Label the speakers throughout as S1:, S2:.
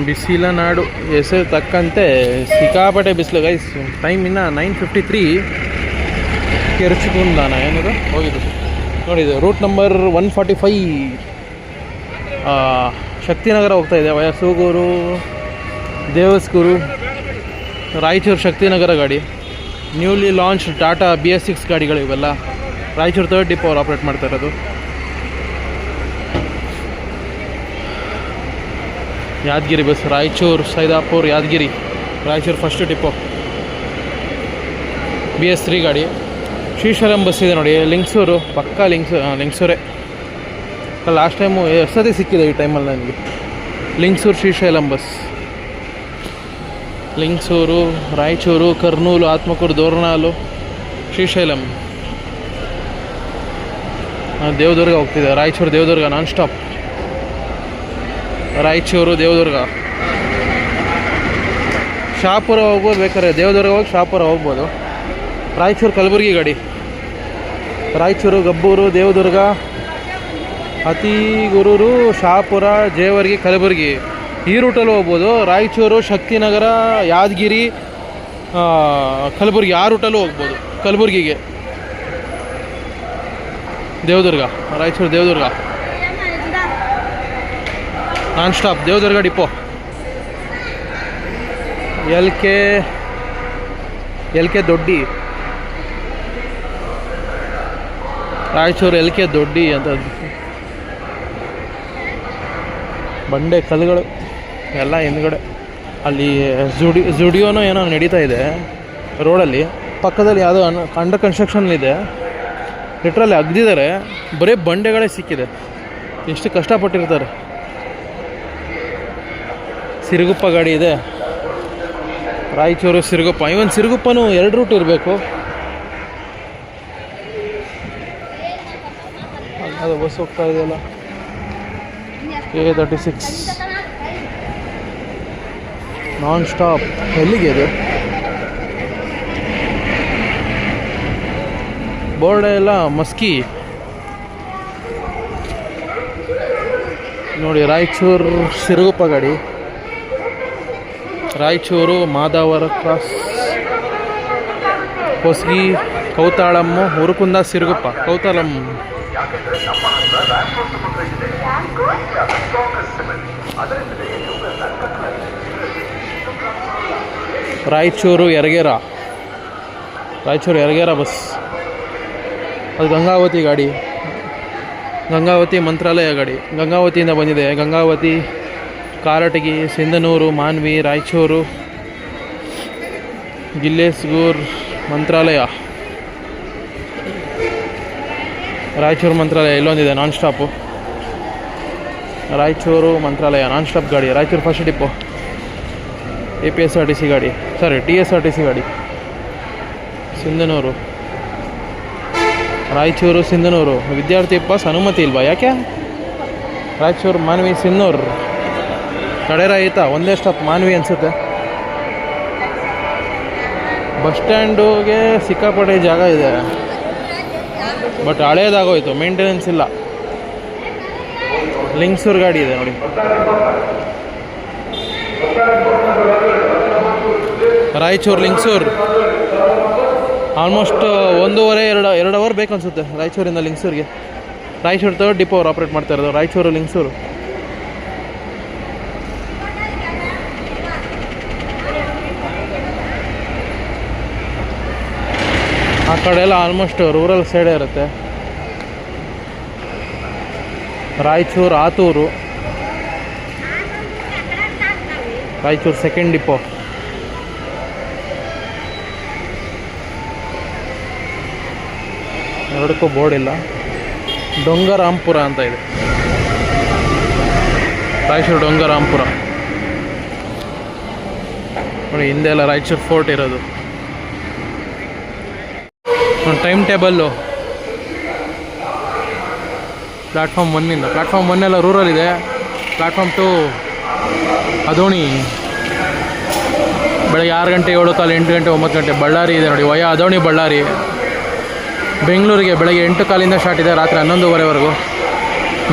S1: ಬಿಸಿಲ ನಾಡು ಹೆಸರು ತಕ್ಕಂತೆ ಸಿಕ್ಕಾಪಟ್ಟೆ ಬಿಸಿಲು ಗೈಸ್. ಟೈಮ್ ಇನ್ನು 9:53. ಕೆರ್ಚುಕುಂದಾನ ಏನದು ಹೋಗಿದ್ದು ನೋಡಿದ್ದು. ರೂಟ್ ನಂಬರ್ 145 ಶಕ್ತಿನಗರ ಹೋಗ್ತಾಯಿದೆ. ವಯ ಸೂಗೂರು, ದೇವಸ್ಕೂರು, ರಾಯಚೂರು ಶಕ್ತಿನಗರ ಗಾಡಿ. ನ್ಯೂಲಿ ಲಾಂಚ್ ಟಾಟಾ BS6 ಗಾಡಿಗಳು ಇವೆಲ್ಲ. ರಾಯಚೂರು 3rd ಡಿಪೋ ಅವ್ರು ಆಪ್ರೇಟ್ ಮಾಡ್ತಾ ಇರೋದು. Yadgir bus, Raichur, Saidapur, Yadgir, Raichur first depot. BS3 ಗಾಡಿ. ಶ್ರೀಶೈಲಂ ಬಸ್ ಇದೆ ನೋಡಿ, ಲಿಂಗ್ಸೂರು, ಪಕ್ಕಾ ಲಿಂಗ್ಸೂರೇ. ಲಾಸ್ಟ್ ಟೈಮು ಎಷ್ಟು ಸತಿ ಸಿಕ್ಕಿದೆ ಈ ಟೈಮಲ್ಲಿ ನನಗೆ. ಲಿಂಗ್ಸೂರು ಶ್ರೀಶೈಲಂ ಬಸ್. ಲಿಂಗ್ಸೂರು, ರಾಯಚೂರು, ಕರ್ನೂಲು, ಆತ್ಮಕೂರು, ದೋರ್ನಾಲು, ಶ್ರೀಶೈಲಂ. ದೇವದುರ್ಗ ಹೋಗ್ತಿದೆ. Raichur Devadurga non stop. ರಾಯಚೂರು ದೇವದುರ್ಗ, ಶಾಪುರ ಹೋಗ್ಬೋದು ಬೇಕಾದ್ರೆ. ದೇವದುರ್ಗ ಹೋಗಿ ಶಾಪುರ ಹೋಗ್ಬೋದು. ರಾಯಚೂರು ಕಲಬುರಗಿ ಗಾಡಿ. ರಾಯಚೂರು, ಗಬ್ಬೂರು, ದೇವದುರ್ಗ, ಹತಿಗುರೂರು, ಶಾಪುರ, ಜೇವರ್ಗಿ, ಕಲಬುರಗಿ ಈ ರೂಟಲ್ಲಿ ಹೋಗ್ಬೋದು. ರಾಯಚೂರು, ಶಕ್ತಿನಗರ, ಯಾದಗಿರಿ, ಕಲಬುರಗಿ ಆ ರೂಟಲ್ಲೂ ಹೋಗ್ಬೋದು. ಕಲಬುರಗಿಗೆ Devadurga, Raichur Devadurga non stop. Devadurga depot. L K Doddi, Raichur LK Doddi ಅಂತ ಬಂಡೆ ಕಲ್ಲುಗಳು ಎಲ್ಲ ಹಿಂದ್ಗಡೆ. ಅಲ್ಲಿ ಜುಡಿಯೋನೋ ಏನೋ ನಡೀತಾ ಇದೆ ರೋಡಲ್ಲಿ. ಪಕ್ಕದಲ್ಲಿ ಯಾವುದೋ ಅಂಡರ್ ಕನ್ಸ್ಟ್ರಕ್ಷನ್ಲಿದೆ. ಲಿಟ್ರಲ್ಲಿ ಅಗ್ದಿದ್ದಾರೆ. ಬರೀ ಬಂಡೆಗಳೇ ಸಿಕ್ಕಿದೆ. ಎಷ್ಟು ಕಷ್ಟಪಟ್ಟಿರ್ತಾರೆ. ಸಿರುಗುಪ್ಪ ಗಾಡಿ ಇದೆ. ರಾಯಚೂರು ಸಿರುಗುಪ್ಪ. ಇವನ್ ಸಿರುಗುಪ್ಪನೂ 2 ರೂಟ್ ಇರಬೇಕು. ಅದು ಬಸ್ ಹೋಗ್ತಾ ಇದೆಯಲ್ಲ A36 ನಾನ್ ಸ್ಟಾಪ್. ಎಲ್ಲಿಗೆ ಅದು ಬೋರ್ಡ್ ಎಲ್ಲ ಮಸ್ಕಿ ನೋಡಿ. ರಾಯಚೂರು ಸಿರುಗುಪ್ಪ ಗಾಡಿ. ರಾಯಚೂರು ಮಾದಾವರ ಕ್ರಾಸ್, ಹೊಸಗಿ, ಕೌತಾಳಮ್ಮು, ಉರುಕುಂದ, ಸಿರುಗುಪ್ಪ, ಕೌತಾಳಂ. ರಾಯಚೂರು ಯರಗೇರ, ರಾಯಚೂರು ಯರಗೇರ ಬಸ್. ಅದು ಗಂಗಾವತಿ ಗಾಡಿ. ಗಂಗಾವತಿ ಮಂತ್ರಾಲಯ ಗಾಡಿ. ಗಂಗಾವತಿಯಿಂದ ಬಂದಿದೆ. ಗಂಗಾವತಿ, ಕಾರಟಗಿ, ಸಿಂಧನೂರು, ಮಾನ್ವಿ, ರಾಯಚೂರು, ಗಿಲ್ಲೇಸ್ಗೂರ್, ಮಂತ್ರಾಲಯ. ರಾಯಚೂರು ಮಂತ್ರಾಲಯ ಇಲ್ಲೊಂದಿದೆ ನಾನ್ ಸ್ಟಾಪು. ರಾಯಚೂರು ಮಂತ್ರಾಲಯ ನಾನ್ ಸ್ಟಾಪ್ ಗಾಡಿ. Raichur first depot. APSRTC ಗಾಡಿ, ಸಾರಿ TSRTC ಗಾಡಿ. ಸಿಂಧನೂರು, ರಾಯಚೂರು, ಸಿಂಧನೂರು. ವಿದ್ಯಾರ್ಥಿ ಪಾಸ್ ಅನುಮತಿ ಇಲ್ವಾ? ಯಾಕೆ? ರಾಯಚೂರು, ಮಾನ್ವಿ, ಸಿನ್ನೂರು, ಕಡೆರಾಯಿತ ಒಂದೇ ಸ್ಟಾಪ್ ಮಾನ್ವಿ ಅನಿಸುತ್ತೆ. ಬಸ್ ಸ್ಟ್ಯಾಂಡುಗೆ ಸಿಕ್ಕಾಪಟ್ಟೆ ಜಾಗ ಇದೆ, ಬಟ್ ಹಳೇದಾಗೋಯ್ತು, ಮೇಂಟೆನೆನ್ಸ್ ಇಲ್ಲ. ಲಿಂಗ್ಸೂರು ಗಾಡಿ ಇದೆ ನೋಡಿ. ರಾಯಚೂರು ಲಿಂಗ್ಸೂರು ಆಲ್ಮೋಸ್ಟ್ 1.5-2 ಅವರ್ ಬೇಕು ಅನಿಸುತ್ತೆ ರಾಯಚೂರಿಂದ ಲಿಂಗ್ಸೂರಿಗೆ. ರಾಯಚೂರು 3rd ಡಿಪೋ ಅವ್ರು ಆಪ್ರೇಟ್ ಮಾಡ್ತಾ ಇರೋದು. ರಾಯಚೂರು ಲಿಂಗ್ಸೂರು. ಆ ಕಡೆ ಎಲ್ಲ ಆಲ್ಮೋಸ್ಟ್ ರೂರಲ್ ಸೈಡೇ ಇರುತ್ತೆ. Raichur Atur, Raichur 2nd depot. ಎರಡಕ್ಕೂ ಬೋರ್ಡ್ ಇಲ್ಲ. ಡೊಂಗರಾಂಪುರ ಅಂತ ಇದೆ. ರಾಯಚೂರು ಡೊಂಗರಾಂಪುರ ನೋಡಿ. ಹಿಂದೆ ಎಲ್ಲ ರಾಯಚೂರು ಫೋರ್ಟ್ ಇರೋದು. ಟೈಮ್ ಟೇಬಲ್ಲು ಪ್ಲ್ಯಾಟ್ಫಾರ್ಮ್ 1ಇಂದ. ಪ್ಲ್ಯಾಟ್ಫಾರ್ಮ್ 1 ಎಲ್ಲ ರೂರಲ್ ಇದೆ. ಪ್ಲ್ಯಾಟ್ಫಾರ್ಮ್ 2 ಅದೋಣಿ. ಬೆಳಗ್ಗೆ 6 ಗಂಟೆ, 7 ಕಾಲು, 8 ಗಂಟೆ, 9 ಗಂಟೆ. ಬಳ್ಳಾರಿ ಇದೆ ನೋಡಿ, ವಯ ಅದೋಣಿ ಬಳ್ಳಾರಿ. ಬೆಂಗಳೂರಿಗೆ ಬೆಳಗ್ಗೆ 8 ಕಾಲಿಂದ ಸ್ಟಾರ್ಟ್ ಇದೆ, ರಾತ್ರಿ 11:15ವರೆಗೂ.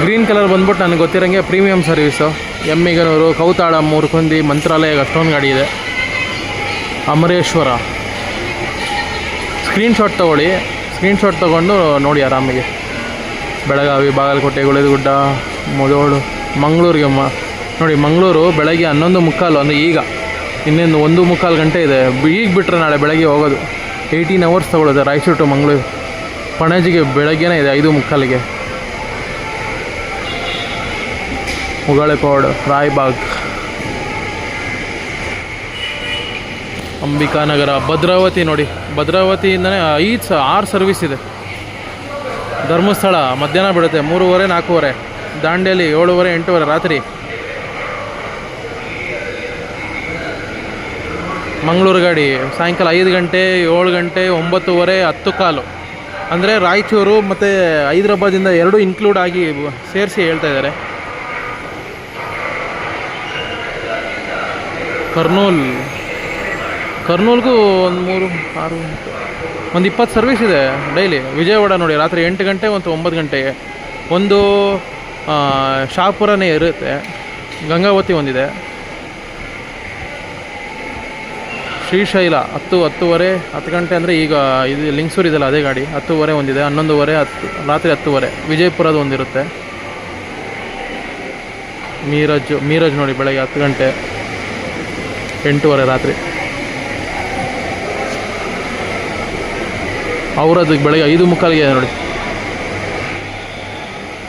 S1: ಗ್ರೀನ್ ಕಲರ್ ಬಂದ್ಬಿಟ್ಟು ನನಗೆ ಗೊತ್ತಿರೋಂಗೆ ಪ್ರೀಮಿಯಮ್ ಸರ್ವೀಸು. ಎಮ್ಮಿಗನೂರು, ಕೌತಾಳ, ಮೂರ್ಕುಂದಿ, ಮಂತ್ರಾಲಯ ಅಷ್ಟೊಂದು ಗಾಡಿ ಇದೆ. ಅಮರೇಶ್ವರ. ಸ್ಕ್ರೀನ್ಶಾಟ್ ತೊಗೊಂಡು ನೋಡಿ ಆರಾಮಿಗೆ. ಬೆಳಗಾವಿ, ಬಾಗಲಕೋಟೆ, ಗುಳೇದಗುಡ್ಡ, ಮುಧೋಳು, ಮಂಗಳೂರಿಗೆ ನೋಡಿ. ಮಂಗಳೂರು ಬೆಳಗ್ಗೆ 11:15 ಅಂದರೆ ಈಗ ಇನ್ನೊಂದು 1:15 ಗಂಟೆ ಇದೆ. ಈಗ ಬಿಟ್ಟರೆ ನಾಳೆ ಬೆಳಗ್ಗೆ ಹೋಗೋದು. 18 hours ತೊಗೊಳ್ಳೋದು ರಾಯಚೂರು ಟು ಮಂಗಳೂರು. ಪಣಜಿಗೆ ಬೆಳಗ್ಗೆನೇ ಇದೆ 5:15ಗೆ. ಮುಗಳಕೋಡ್, ರಾಯಬಾಗ್, ಅಂಬಿಕಾನಗರ, ಭದ್ರಾವತಿ ನೋಡಿ. ಭದ್ರಾವತಿಯಿಂದನೇ 6 ಸರ್ವಿಸ್ ಇದೆ. ಧರ್ಮಸ್ಥಳ ಮಧ್ಯಾಹ್ನ ಬಿಡುತ್ತೆ 3:30, 4:30. ದಾಂಡೇಲಿ 7:30, 8:30 ರಾತ್ರಿ. ಮಂಗಳೂರು ಗಾಡಿ ಸಾಯಂಕಾಲ 5 ಗಂಟೆ, 7 ಗಂಟೆ, 9:30, 10:15. ಅಂದರೆ ರಾಯಚೂರು ಮತ್ತು ಹೈದ್ರಾಬಾದಿಂದ 2 ಇನ್ಕ್ಲೂಡ್ ಆಗಿ ಸೇರಿಸಿ ಹೇಳ್ತಾ ಇದ್ದಾರೆ. ಕರ್ನೂಲ್ಗೂ ಒಂದು 3, 6, ಒಂದು 20 ಸರ್ವಿಸ್ ಇದೆ ಡೈಲಿ. ವಿಜಯವಾಡ ನೋಡಿ ರಾತ್ರಿ 8 ಗಂಟೆ ಮತ್ತು 9 ಗಂಟೆಗೆ. ಒಂದು ಶಾಪುರನೇ ಇರುತ್ತೆ. ಗಂಗಾವತಿ ಒಂದಿದೆ. ಶ್ರೀಶೈಲ 10:30 ಗಂಟೆ ಅಂದರೆ ಈಗ ಇದು ಲಿಂಗಸೂರು ಇದೆಲ್ಲ ಅದೇ ಗಾಡಿ. 10:30 ಒಂದಿದೆ. 11:30, 10 ರಾತ್ರಿ 10:30. ವಿಜಯಪುರದ ಒಂದಿರುತ್ತೆ. ಮೀರಜ್ ನೋಡಿ ಬೆಳಗ್ಗೆ 10 ಗಂಟೆ, 8:30 ರಾತ್ರಿ. ಅವರದ್ದು ಬೆಳಗ್ಗೆ 5:15 ನೋಡಿ.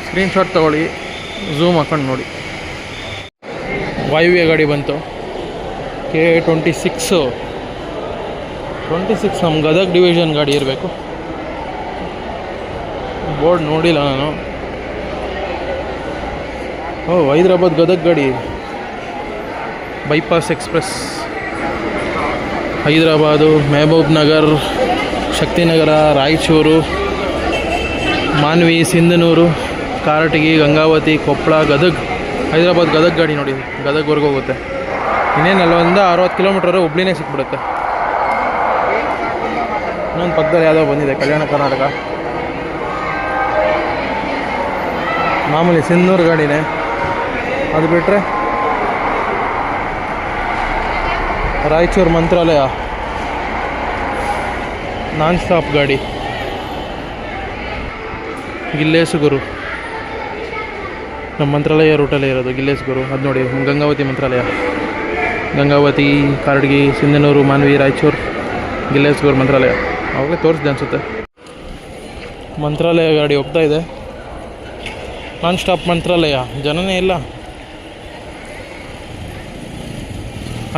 S1: ಸ್ಕ್ರೀನ್ಶಾಟ್ ತೊಗೊಳ್ಳಿ, ಝೂಮ್ ಹಾಕೊಂಡು ನೋಡಿ. ವಾಯುವ್ಯ ಗಾಡಿ ಬಂತು. K26 ನಮ್ಮ ಗದಗ ಡಿವಿಷನ್ ಗಾಡಿ ಇರಬೇಕು. ಬೋರ್ಡ್ ನೋಡಿಲ್ಲ ನಾನು. ಹೈದ್ರಾಬಾದ್ ಗದಗ ಗಾಡಿ. Bypass express. Hyderabad, Mahabubnagar, Shaktinagar, Raichur, Manvi, Sindhanur, Karatagi, Gangavathi, Koppal, Gadag. Hyderabad Gadag ಗಾಡಿ ನೋಡಿ. ಗದಗವರೆಗೂ ಹೋಗುತ್ತೆ. ಇನ್ನೇನು 60 ಕಿಲೋಮೀಟರ್ ಹುಬ್ಳಿನೇ ಸಿಕ್ಬಿಡುತ್ತೆ. ಇನ್ನೊಂದು ಪಕ್ಕದಲ್ಲಿ ಯಾವುದೋ ಬಂದಿದೆ, ಕಲ್ಯಾಣ ಕರ್ನಾಟಕ. ಮಾಮೂಲಿ ಸಿಂಧನೂರು ಗಾಡಿನೇ. ಅದು ಬಿಟ್ಟರೆ ರಾಯಚೂರು ಮಂತ್ರಾಲಯ ನಾನ್ ಸ್ಟಾಪ್ ಗಾಡಿ. ಗಿಲ್ಲೇಸುಗುರು ನಮ್ಮ ಮಂತ್ರಾಲಯ ರೂಟಲ್ಲೇ ಇರೋದು. ಗಿಲ್ಲೇಸುಗುರು ಅದು ನೋಡಿ. ಗಂಗಾವತಿ ಮಂತ್ರಾಲಯ. ಗಂಗಾವತಿ, ಕಾರಟಗಿ, ಸಿಂಧನೂರು, ಮಾನ್ವಿ, ರಾಯಚೂರು, ಗಿಲ್ಲೇಸುಗುರು ಮಂತ್ರಾಲಯ. ಅವಾಗಲೇ ತೋರಿಸಿದೆ ಅನಿಸುತ್ತೆ. ಮಂತ್ರಾಲಯ ಗಾಡಿ ಹೋಗ್ತಾ ಇದೆ. ನಾನ್ ಸ್ಟಾಪ್ ಮಂತ್ರಾಲಯ. ಜನನೇ ಇಲ್ಲ.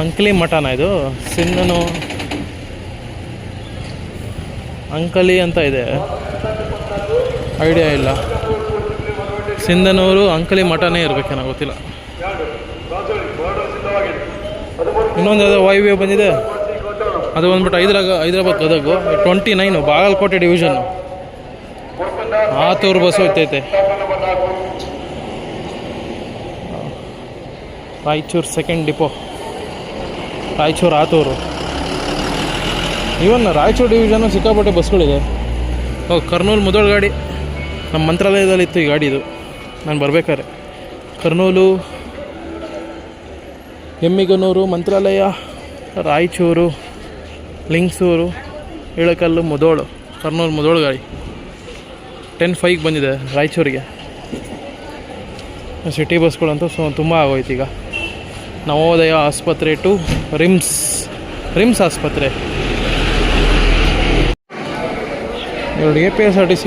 S1: ಅಂಕಲಿ ಮಠನ ಇದು. ಅಂಕಲಿ ಅಂತ ಇದೆ, ಐಡಿಯಾ ಇಲ್ಲ. ಸಿಂಧನೂರು ಅಂಕಲಿ ಮಠನೇ ಇರಬೇಕೇನೋ ಗೊತ್ತಿಲ್ಲ. ಇನ್ನೊಂದು ಯಾವುದೋ ವಾಯುವ್ಯ ಬಂದಿದೆ. ಅದು ಬಂದ್ಬಿಟ್ಟು ಹೈದರಾಬಾದ್ ಗದಗು. 29 ಬಾಗಲಕೋಟೆ ಡಿವಿಷನ್ನು. ಆತೂರು ಬಸ್ಸು ಹೋಗ್ತೈತೆ. Raichur second depot. Raichur Atur. Even Raichur division ಸಿಕ್ಕಾಪಟ್ಟೆ ಬಸ್ಗಳಿದೆ. ಕರ್ನೂಲು ಮುಧೋಳ ಗಾಡಿ ನಮ್ಮ ಮಂತ್ರಾಲಯದಲ್ಲಿತ್ತು ಈ ಗಾಡಿ. ಇದು ನಾನು ಬರ್ಬೇಕಾದ್ರೆ ಕರ್ನೂಲು, ಎಮ್ಮಿಗನೂರು, ಮಂತ್ರಾಲಯ, ರಾಯಚೂರು, ಲಿಂಗಸೂರು, ಇಳಕಲ್ಲು, ಮುಧೋಳು. ಕರ್ನೂಲು ಮುಧೋಳ ಗಾಡಿ 10:05 ಬಂದಿದೆ ರಾಯಚೂರಿಗೆ. ಸಿಟಿ ಬಸ್ಗಳಂತೂ ತುಂಬ ಆಗೋಯ್ತು ಈಗ. ನವೋದಯ ಆಸ್ಪತ್ರೆ ಟು ರಿಮ್ಸ್ ಆಸ್ಪತ್ರೆ. ಎರಡು APSRTC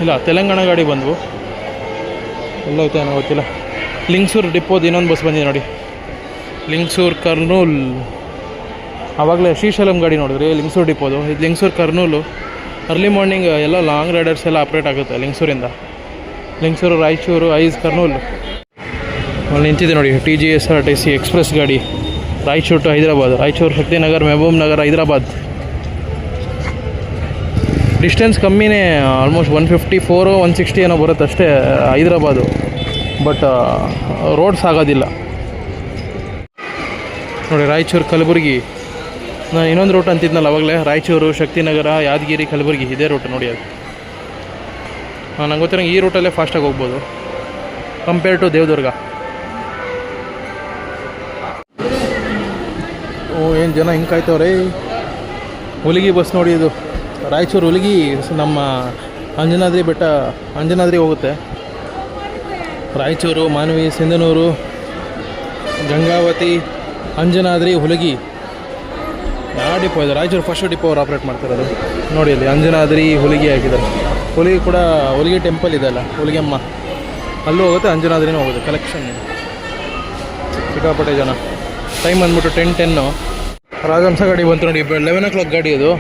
S1: ಇಲ್ಲ, ತೆಲಂಗಾಣ ಗಾಡಿ ಬಂದವು. ಎಲ್ಲೋಯ್ತು ಏನೋ ಗೊತ್ತಿಲ್ಲ. ಲಿಂಗಸೂರು ಡಿಪೋದು ಇನ್ನೊಂದು ಬಸ್ ಬಂದಿದೆ ನೋಡಿ. ಲಿಂಗಸೂರು ಕರ್ನೂಲ್. ಆವಾಗಲೇ ಶ್ರೀಶೈಲಂ ಗಾಡಿ ನೋಡಿದ್ರಿ ಲಿಂಗಸೂರು ಡಿಪೋದು. ಇದು ಲಿಂಗಸೂರು ಕರ್ನೂಲು. ಅರ್ಲಿ ಮಾರ್ನಿಂಗ್ ಎಲ್ಲ ಲಾಂಗ್ ರೈಡರ್ಸ್ ಎಲ್ಲ ಆಪ್ರೇಟ್ ಆಗುತ್ತೆ ಲಿಂಗಸೂರಿಂದ. ಲಿಂಗಸೂರು, ರಾಯಚೂರು, ಕರ್ನೂಲು. ಅಲ್ಲಿ ನಿಂತಿದೆ ನೋಡಿ TGSRTC ಎಕ್ಸ್ಪ್ರೆಸ್ ಗಾಡಿ. ರಾಯಚೂರು ಟು ಹೈದರಾಬಾದ್. ರಾಯಚೂರು, ಶಕ್ತಿನಗರ್, ಮೆಹಬೂಬ್ ನಗರ್, ಹೈದರಾಬಾದ್. ಡಿಸ್ಟೆನ್ಸ್ ಕಮ್ಮಿನೇ. ಆಲ್ಮೋಸ್ಟ್ 154 160 ಏನೋ ಬರುತ್ತೆ ಅಷ್ಟೇ ಹೈದರಾಬಾದು. ಬಟ್ ರೋಡ್ಸ್ ಆಗೋದಿಲ್ಲ ನೋಡಿ. ರಾಯಚೂರು, ಕಲಬುರಗಿ. ನಾನು ಇನ್ನೊಂದು ರೂಟ್ ಅಂತಿದ್ನಲ್ಲ ಅವಾಗಲೇ. ರಾಯಚೂರು, ಶಕ್ತಿನಗರ, ಯಾದಗಿರಿ, ಕಲಬುರಗಿ ಇದೇ ರೂಟ್ ನೋಡಿ. ಅದು ನಂಗೆ ಗೊತ್ತಿರೋ ಈ ರೂಟಲ್ಲೇ ಫಾಸ್ಟಾಗಿ ಹೋಗ್ಬೋದು ಕಂಪೇರ್ ಟು ದೇವದುರ್ಗ. ಏನು ಜನ ಹಿಂಗೆ ಕಾಯ್ತವ್ರೆ. ಹುಲಿಗಿ ಬಸ್ ನೋಡಿ, ಇದು ರಾಯಚೂರು ಹುಲಿಗಿ ನಮ್ಮ ಅಂಜನಾದ್ರಿ ಬೆಟ್ಟ, ಅಂಜನಾದ್ರಿ ಹೋಗುತ್ತೆ. ರಾಯಚೂರು, ಮಾನ್ವಿ, ಸಿಂಧನೂರು, ಗಂಗಾವತಿ, ಅಂಜನಾದ್ರಿ, ಹುಲಿಗಿ ಯಾವ ಡಿಪೋ ಇದೆ? ರಾಯಚೂರು ಫಸ್ಟ್ ಡಿಪೋ ಅವ್ರು ಆಪ್ರೇಟ್ ಮಾಡ್ತಿರೋದು. ನೋಡಿ ಇಲ್ಲಿ ಅಂಜನಾದ್ರಿ, ಹುಲಿಗಿ ಹಾಕಿದ್ದಾರೆ. ಹುಲಿಗಿ ಕೂಡ ಹುಲಿಗಿ ಟೆಂಪಲ್ ಇದೆಯಲ್ಲ, ಹುಲಿಗೆಮ್ಮ, ಅಲ್ಲೂ ಹೋಗುತ್ತೆ, ಅಂಜನಾದ್ರಿನೂ ಹೋಗುತ್ತೆ. ಕಲೆಕ್ಷನ್ ಇದೆ, ಸಿಕ್ಕಾಪಟ್ಟೆ ಜನ. ಟೈಮ್ ಬಂದ್ಬಿಟ್ಟು 10:10. ರಾಜಹಂಸ ಗಾಡಿ ಬಂತು ನೋಡಿ, 11 o'clock ಗಾಡಿ ಇದು,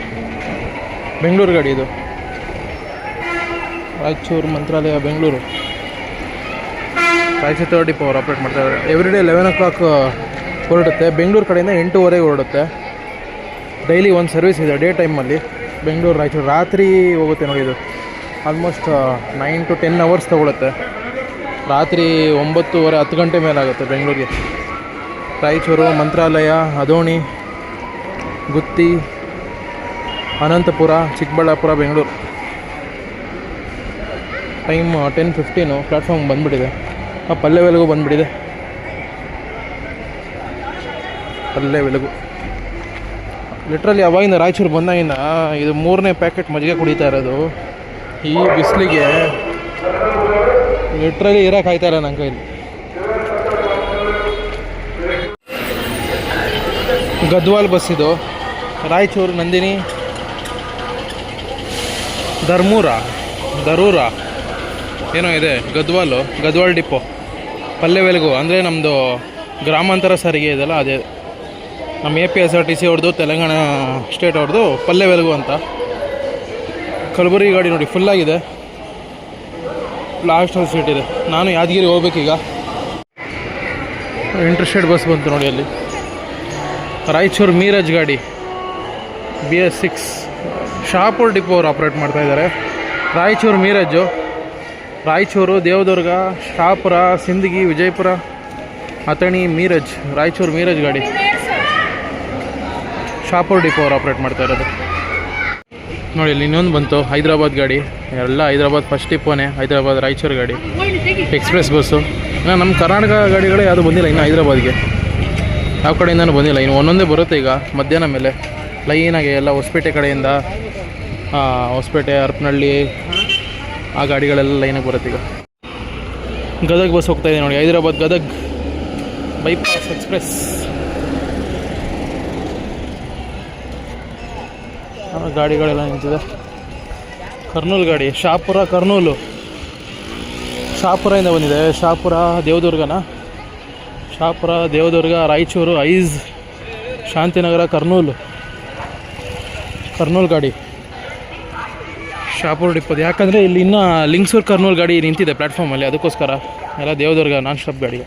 S1: ಬೆಂಗಳೂರು ಗಾಡಿ ಇದು. ರಾಯಚೂರು ಮಂತ್ರಾಲಯ ಬೆಂಗಳೂರು, ರಾಯಚೂರು 3rd ಡಿಪೋ ಅವ್ರು ಆಪ್ರೇಟ್ ಮಾಡ್ತಾರೆ. Every day 11 o'clock ಹೊರಡುತ್ತೆ. ಬೆಂಗಳೂರು ಕಡೆಯಿಂದ 8:15 ಹೊರಡುತ್ತೆ. ಡೈಲಿ ಒಂದು ಸರ್ವಿಸ್ ಇದೆ ಡೇ ಟೈಮಲ್ಲಿ, ಬೆಂಗಳೂರು ರಾಯಚೂರು. ರಾತ್ರಿ ಹೋಗುತ್ತೆ ನೋಡಿ, ಇದು ಆಲ್ಮೋಸ್ಟ್ 9 to 10 hours ತೊಗೊಳುತ್ತೆ. ರಾತ್ರಿ 9:30, 10 ಗಂಟೆ ಮೇಲಾಗುತ್ತೆ ಬೆಂಗಳೂರಿಗೆ. ರಾಯಚೂರು, ಮಂತ್ರಾಲಯ, ಅದೋಣಿ, ಗುತ್ತಿ, ಅನಂತಪುರ, ಚಿಕ್ಕಬಳ್ಳಾಪುರ, ಬೆಂಗಳೂರು. ಟೈಮ್ 10:15. ಪ್ಲ್ಯಾಟ್ಫಾರ್ಮ್ ಬಂದುಬಿಟ್ಟಿದೆ. ಪಲ್ಲೆ ವೆಲಗು ಬಂದುಬಿಟ್ಟಿದೆ. ಪಲ್ಲೆ ವೆಲಗು ಲಿಟ್ರಲಿ ಅವಾಗಿಂದ ರಾಯಚೂರು ಬಂದಾಗಿಂದ ಇದು 3ನೇ ಪ್ಯಾಕೆಟ್ ಮಜ್ಜಿಗೆ ಕುಡಿತಾ ಇರೋದು. ಈ ಬಿಸಿಲಿಗೆ ಲಿಟ್ರಲಿ ಇರೋಕ್ಕಾಯ್ತಾ ಇಲ್ಲ ನನ್ನ ಕೈಲಿ. ಗದ್ವಾಲ್ ಬಸ್ ಇದು, ರಾಯಚೂರು, ನಂದಿನಿ, ದರೂರ ಏನೋ ಇದೆ. ಗದ್ವಾಲ್ ಡಿಪೋ, ಪಲ್ಲೆ ವೆಲಗು ಅಂದರೆ ನಮ್ಮದು ಗ್ರಾಮಾಂತರ ಸಾರಿಗೆ ಇದೆಲ್ಲ, ಅದೇ ನಮ್ಮ APSRTC ಅವ್ರದ್ದು, ತೆಲಂಗಾಣ ಸ್ಟೇಟ್ ಅವ್ರದ್ದು ಪಲ್ಲೆ ವೆಲಗು ಅಂತ. ಕಲಬುರಗಿ ಗಾಡಿ ನೋಡಿ ಫುಲ್ಲಾಗಿದೆ, ಲಾಸ್ಟಲ್ಲಿ ಸೀಟ್ ಇದೆ. ನಾನು ಯಾದಗಿರಿ ಹೋಗ್ಬೇಕೀಗ. ಇಂಟರ್ಸ್ಟೇಟ್ ಬಸ್ ಬಂತು ನೋಡಿ ಅಲ್ಲಿ. ರಾಯಚೂರು ಮೀರಜ್ ಗಾಡಿ BS6, ಶಹಾಪುರ ಡಿಪೋ ಅವರು ಆಪ್ರೇಟ್ ಮಾಡ್ತಾಯಿದ್ದಾರೆ. ರಾಯಚೂರು ಮೀರಜ್ಜು, ರಾಯಚೂರು, ದೇವದುರ್ಗ, ಶಹಾಪುರ, ಸಿಂದಗಿ, ವಿಜಯಪುರ, ಅಥಣಿ, ಮೀರಜ್. ರಾಯಚೂರು ಮೀರಜ್ ಗಾಡಿ ಶಹಾಪುರ ಡಿಪೋ ಅವ್ರು ಆಪ್ರೇಟ್ ಮಾಡ್ತಾ ಇರೋದು ನೋಡಿ. ಇಲ್ಲಿ ಇನ್ನೊಂದು ಬಂತು, ಹೈದರಾಬಾದ್ ಗಾಡಿ. ಎಲ್ಲ ಹೈದರಾಬಾದ್ ಫಸ್ಟ್ ಡಿಪೋನೇ, ಹೈದರಾಬಾದ್ ರಾಯಚೂರು ಗಾಡಿ ಎಕ್ಸ್ಪ್ರೆಸ್ ಬಸ್ಸು. ಇನ್ನು ನಮ್ಮ ಕರ್ನಾಟಕ ಗಾಡಿಗಳೇ ಯಾವುದು ಬಂದಿಲ್ಲ ಇನ್ನು ಹೈದರಾಬಾದ್ಗೆ, ಯಾವ ಕಡೆಯಿಂದನೂ ಬಂದಿಲ್ಲ. ಇನ್ನು ಒಂದೊಂದೇ ಬರುತ್ತೆ ಈಗ ಮಧ್ಯಾಹ್ನ ಮೇಲೆ ಲೈನಾಗೆ. ಎಲ್ಲ ಹೊಸಪೇಟೆ ಕಡೆಯಿಂದ, ಹೊಸಪೇಟೆ, ಹರಪನಹಳ್ಳಿ ಆ ಗಾಡಿಗಳೆಲ್ಲ ಲೈನಾಗಿ ಬರುತ್ತೆ ಈಗ. ಗದಗ್ ಬಸ್ ಹೋಗ್ತಾಯಿದೆ ನೋಡಿ, ಹೈದರಾಬಾದ್ ಗದಗ್ ಬೈಪಾಸ್ ಎಕ್ಸ್ಪ್ರೆಸ್. ಗಾಡಿಗಳೆಲ್ಲ ನಿಂತಿದೆ. ಕರ್ನೂಲ್ ಗಾಡಿ, ಶಹಾಪುರ, ಕರ್ನೂಲು, ಶಹಾಪುರದಿಂದ ಬಂದಿದೆ. ಶಹಾಪುರ, ದೇವದುರ್ಗನ, ಶಹಾಪುರ, ದೇವದುರ್ಗ, ರಾಯಚೂರು, ಐಜ್, ಶಾಂತಿನಗರ, ಕರ್ನೂಲ್ ಗಾಡಿ ಶಹಾಪುರ ಡಿಪ್ಪೋದು. ಯಾಕಂದರೆ ಇಲ್ಲಿ ಇನ್ನೂ ಲಿಂಗ್ಸೂರು ಕರ್ನೂಲ್ ಗಾಡಿ ನಿಂತಿದೆ ಪ್ಲ್ಯಾಟ್ಫಾರ್ಮಲ್ಲಿ, ಅದಕ್ಕೋಸ್ಕರ. ಎಲ್ಲ ದೇವದುರ್ಗ ನಾನ್ ಸ್ಟಾಪ್ ಗಾಡಿ.